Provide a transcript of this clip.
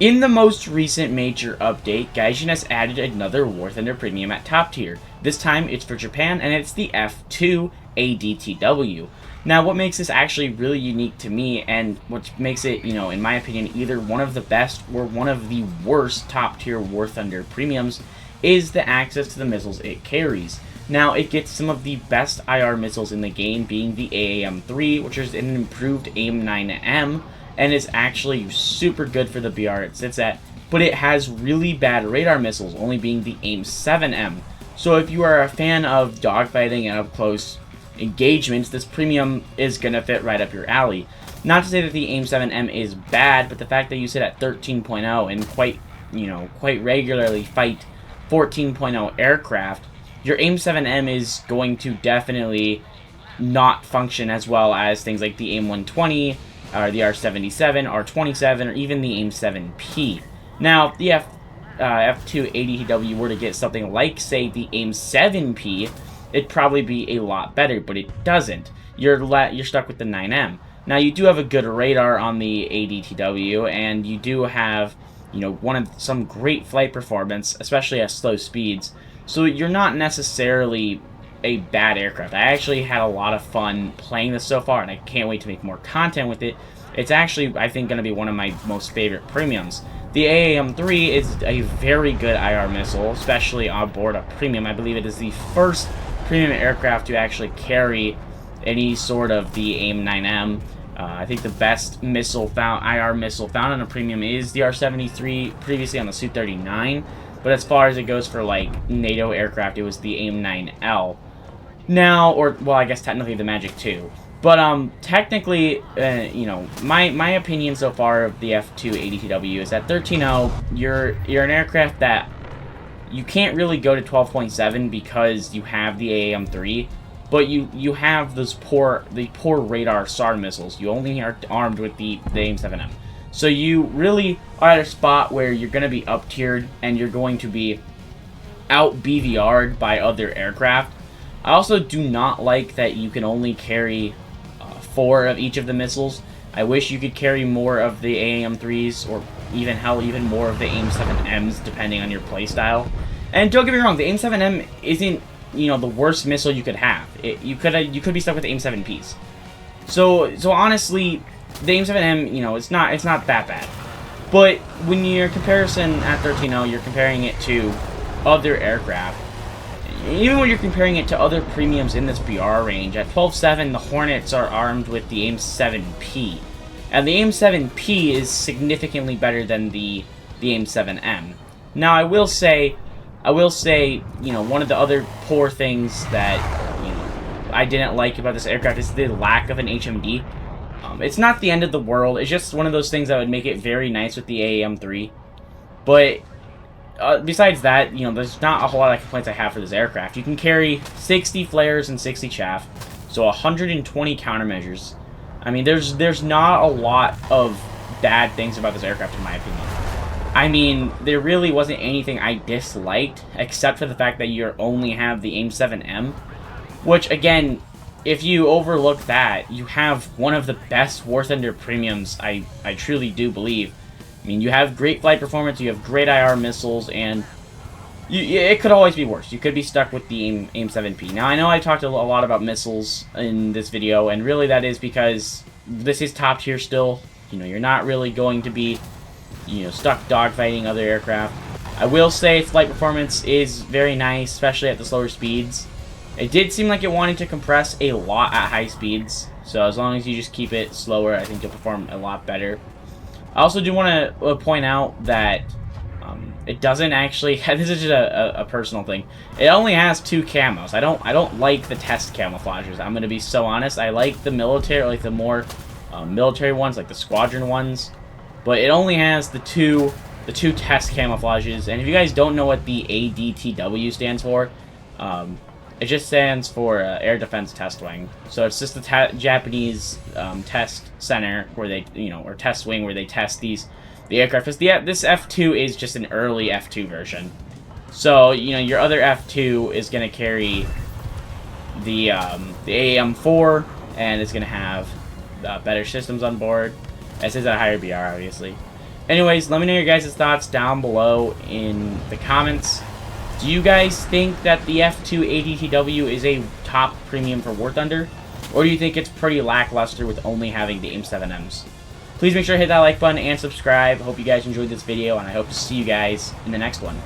In the most recent major update, Gaijin has added another WarThunder premium at top tier. This time it's for Japan and it's the F2 ADTW. Now what makes this actually really unique to me and what makes it, in my opinion, either one of the best or one of the worst top tier WarThunder premiums is the access to the missiles it carries. Now it gets some of the best IR missiles in the game, being the AAM-3, which is an improved AIM-9M, and is actually super good for the BR it sits at, but it has really bad radar missiles, only being the AIM-7M. So if you are a fan of dogfighting and up-close engagements, this premium is going to fit right up your alley. Not to say that the AIM-7M is bad, but the fact that you sit at 13.0 and quite regularly fight 14.0 aircraft, your AIM-7M is going to definitely not function as well as things like the AIM-120, or the R-77, R-27, or even the AIM-7P. Now, if the F2 ADTW were to get something like, say, the AIM-7P, it'd probably be a lot better, but it doesn't. You're stuck with the 9M. Now, you do have a good radar on the ADTW, and you do have, some great flight performance, especially at slow speeds. So you're not necessarily a bad aircraft. I actually had a lot of fun playing this so far, and I can't wait to make more content with it. It's actually, I think, going to be one of my most favorite premiums. The AAM-3 is a very good IR missile, especially on board a premium. I believe it is the first premium aircraft to actually carry any sort of the AIM-9M. I think the best IR missile found on a premium is the R-73, previously on the Su-39. But as far as it goes for, NATO aircraft, it was the AIM-9L. Now, I guess technically the Magic 2. But, technically, my opinion so far of the F2 ADTW is that 13.0, you're an aircraft that you can't really go to 12.7 because you have the AAM-3, but you have the poor radar SAR missiles. You only are armed with the AIM-7M. So you really are at a spot where you're going to be up-tiered and you're going to be out-BVR'd by other aircraft. I also do not like that you can only carry 4 of each of the missiles. I wish you could carry more of the AAM-3s or even more of the AIM-7Ms depending on your playstyle. And don't get me wrong, the AIM-7M isn't, the worst missile you could have. You could be stuck with the AIM-7Ps. So honestly, the AIM-7M, it's not that bad. But when your comparison at 13.0, you're comparing it to other aircraft. Even when you're comparing it to other premiums in this BR range, at 12.7, the Hornets are armed with the AIM-7P. And the AIM-7P is significantly better than the AIM-7M. Now, I will say, one of the other poor things that, I didn't like about this aircraft is the lack of an HMD. It's not the end of the world. It's just one of those things that would make it very nice with the AAM-3. But besides that, there's not a whole lot of complaints I have for this aircraft. You can carry 60 flares and 60 chaff, so 120 countermeasures. I mean, there's not a lot of bad things about this aircraft, in my opinion. I mean, there really wasn't anything I disliked, except for the fact that you only have the AIM-7M, which, again, if you overlook that, you have one of the best WarThunder premiums, I truly do believe. I mean, you have great flight performance, you have great IR missiles, and it could always be worse. You could be stuck with the AIM-7P. Now, I know I talked a lot about missiles in this video, and really that is because this is top tier still. You're not really going to be, stuck dogfighting other aircraft. I will say flight performance is very nice, especially at the slower speeds. It did seem like it wanted to compress a lot at high speeds, so as long as you just keep it slower, I think you'll perform a lot better. I also do want to point out that it doesn't actually, this is just a personal thing, it only has 2 camos. I don't like the test camouflages, I'm going to be so honest. I like the military, like the more military ones, like the squadron ones, but it only has the two test camouflages. And if you guys don't know what the ADTW stands for, it just stands for Air Defense Test Wing. So it's just the Japanese test center where they, or test wing where they test the aircraft. This F2 is just an early F2 version. So, your other F2 is going to carry the AAM-4, and it's going to have better systems on board. This is a higher BR, obviously. Anyways, let me know your guys' thoughts down below in the comments. Do you guys think that the F2 ADTW is a top premium for WarThunder? Or do you think it's pretty lackluster with only having the AIM-7Ms? Please make sure to hit that like button and subscribe. Hope you guys enjoyed this video, and I hope to see you guys in the next one.